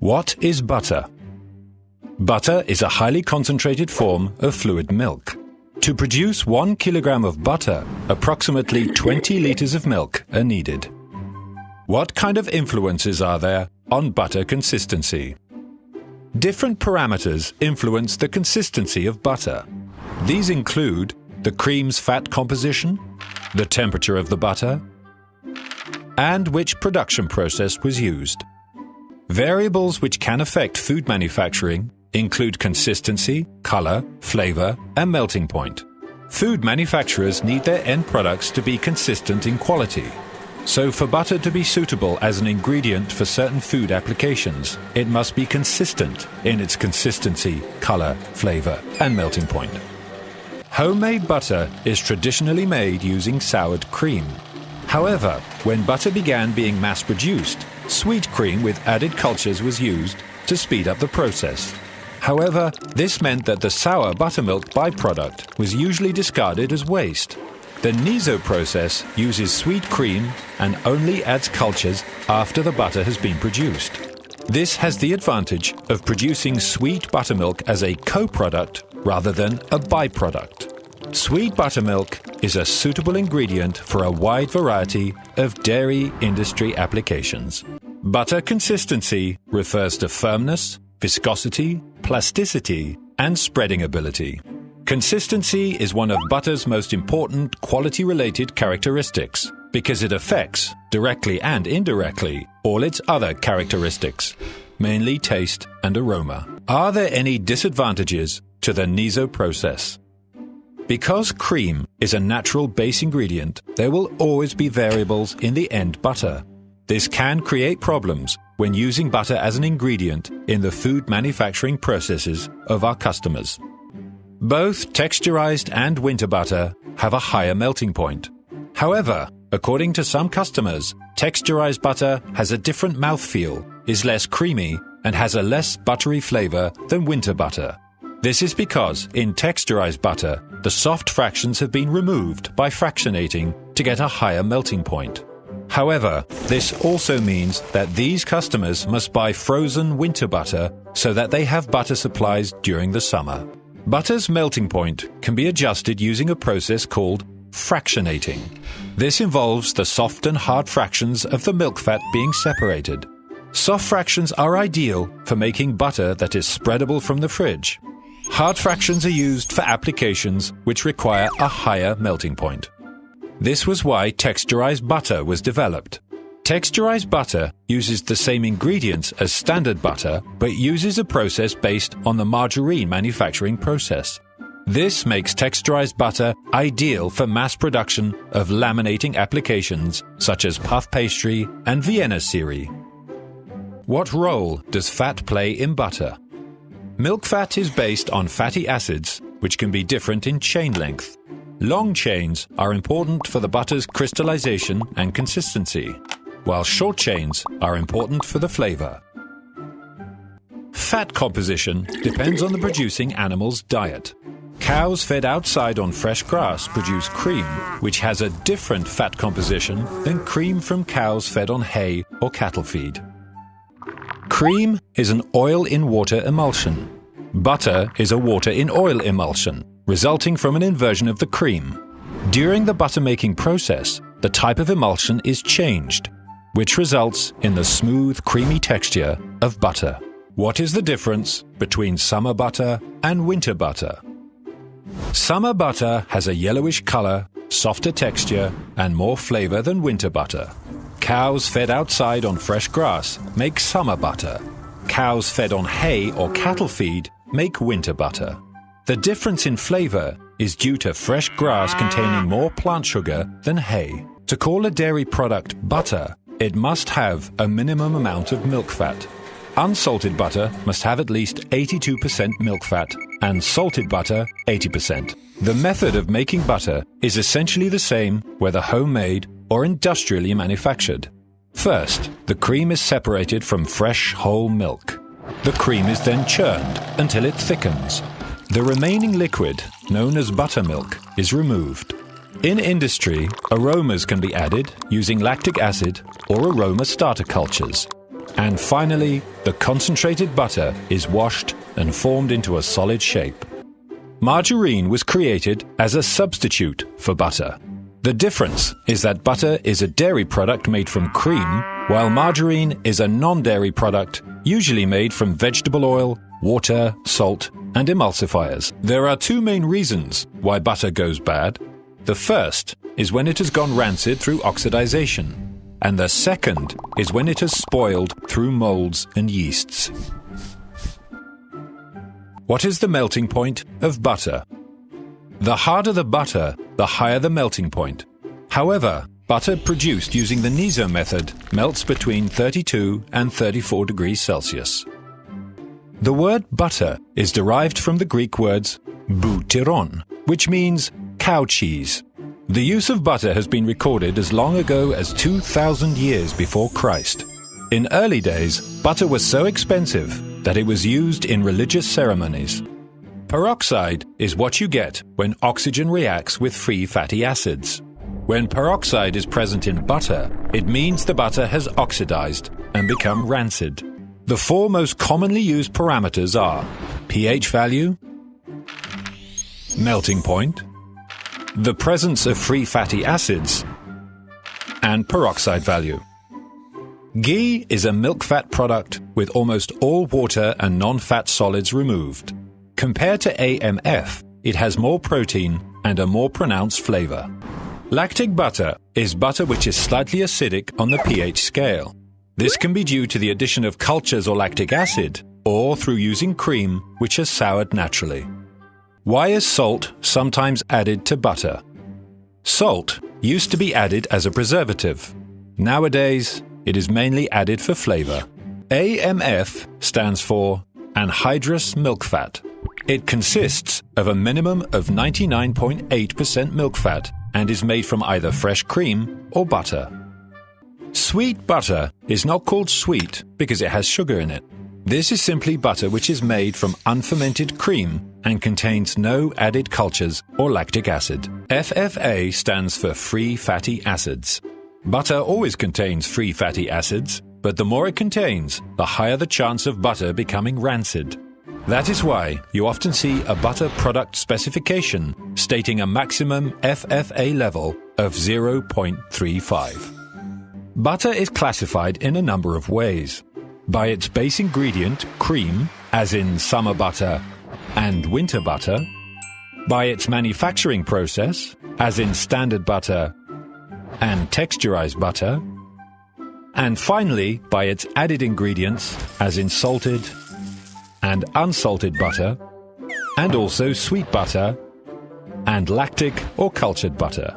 What is butter? Butter is a highly concentrated form of fluid milk. To produce 1 kilogram of butter, approximately 20 liters of milk are needed. What kind of influences are there on butter consistency? Different parameters influence the consistency of butter. These include the cream's fat composition, the temperature of the butter, and which production process was used. Variables which can affect food manufacturing include consistency, color, flavor, and melting point. Food manufacturers need their end products to be consistent in quality. So for butter to be suitable as an ingredient for certain food applications, it must be consistent in its consistency, color, flavor, and melting point. Homemade butter is traditionally made using soured cream. However, when butter began being mass-produced, sweet cream with added cultures was used to speed up the process. However, this meant that the sour buttermilk byproduct was usually discarded as waste. The Nizo process uses sweet cream and only adds cultures after the butter has been produced. This has the advantage of producing sweet buttermilk as a co-product rather than a byproduct. Sweet buttermilk is a suitable ingredient for a wide variety of dairy industry applications. Butter consistency refers to firmness, viscosity, plasticity, and spreading ability. Consistency is one of butter's most important quality-related characteristics because it affects, directly and indirectly, all its other characteristics, mainly taste and aroma. Are there any disadvantages to the Nizo process? Because cream is a natural base ingredient, there will always be variables in the end butter. This can create problems when using butter as an ingredient in the food manufacturing processes of our customers. Both texturized and winter butter have a higher melting point. However, according to some customers, texturized butter has a different mouthfeel, is less creamy, and has a less buttery flavor than winter butter. This is because in texturized butter, the soft fractions have been removed by fractionating to get a higher melting point. However, this also means that these customers must buy frozen winter butter so that they have butter supplies during the summer. Butter's melting point can be adjusted using a process called fractionating. This involves the soft and hard fractions of the milk fat being separated. Soft fractions are ideal for making butter that is spreadable from the fridge. Hard fractions are used for applications which require a higher melting point. This was why texturized butter was developed. Texturized butter uses the same ingredients as standard butter, but uses a process based on the margarine manufacturing process. This makes texturized butter ideal for mass production of laminating applications such as puff pastry and Vienna Serie. What role does fat play in butter? Milk fat is based on fatty acids, which can be different in chain length. Long chains are important for the butter's crystallization and consistency, while short chains are important for the flavor. Fat composition depends on the producing animal's diet. Cows fed outside on fresh grass produce cream, which has a different fat composition than cream from cows fed on hay or cattle feed. Cream is an oil-in-water emulsion. Butter is a water-in-oil emulsion, resulting from an inversion of the cream. During the butter-making process, the type of emulsion is changed, which results in the smooth, creamy texture of butter. What is the difference between summer butter and winter butter? Summer butter has a yellowish color, softer texture, and more flavor than winter butter. Cows fed outside on fresh grass make summer butter. Cows fed on hay or cattle feed make winter butter. The difference in flavor is due to fresh grass containing more plant sugar than hay. To call a dairy product butter, it must have a minimum amount of milk fat. Unsalted butter must have at least 82% milk fat, and salted butter 80%. The method of making butter is essentially the same whether homemade or industrially manufactured. First, the cream is separated from fresh whole milk. The cream is then churned until it thickens. The remaining liquid, known as buttermilk, is removed. In industry, aromas can be added using lactic acid or aroma starter cultures. And finally, the concentrated butter is washed and formed into a solid shape. Margarine was created as a substitute for butter. The difference is that butter is a dairy product made from cream, while margarine is a non-dairy product usually made from vegetable oil, water, salt, and emulsifiers. There are two main reasons why butter goes bad. The first is when it has gone rancid through oxidization, and the second is when it has spoiled through molds and yeasts. What is the melting point of butter? The harder the butter, the higher the melting point. However, butter produced using the Niso method melts between 32 and 34 degrees Celsius. The word butter is derived from the Greek words boutyron, which means cow cheese. The use of butter has been recorded as long ago as 2,000 years before Christ. In early days, butter was so expensive that it was used in religious ceremonies. Peroxide is what you get when oxygen reacts with free fatty acids. When peroxide is present in butter, it means the butter has oxidized and become rancid. The four most commonly used parameters are pH value, melting point, the presence of free fatty acids, and peroxide value. Ghee is a milk fat product with almost all water and non-fat solids removed. Compared to AMF, it has more protein and a more pronounced flavor. Lactic butter is butter which is slightly acidic on the pH scale. This can be due to the addition of cultures or lactic acid, or through using cream which has soured naturally. Why is salt sometimes added to butter? Salt used to be added as a preservative. Nowadays, it is mainly added for flavor. AMF stands for anhydrous milk fat. It consists of a minimum of 99.8% milk fat and is made from either fresh cream or butter. Sweet butter is not called sweet because it has sugar in it. This is simply butter which is made from unfermented cream and contains no added cultures or lactic acid. FFA stands for free fatty acids. Butter always contains free fatty acids, but the more it contains, the higher the chance of butter becoming rancid. That is why you often see a butter product specification stating a maximum FFA level of 0.35. Butter is classified in a number of ways. By its base ingredient, cream, as in summer butter and winter butter. By its manufacturing process, as in standard butter and texturized butter. And finally, by its added ingredients, as in salted and unsalted butter, and also sweet butter and lactic or cultured butter.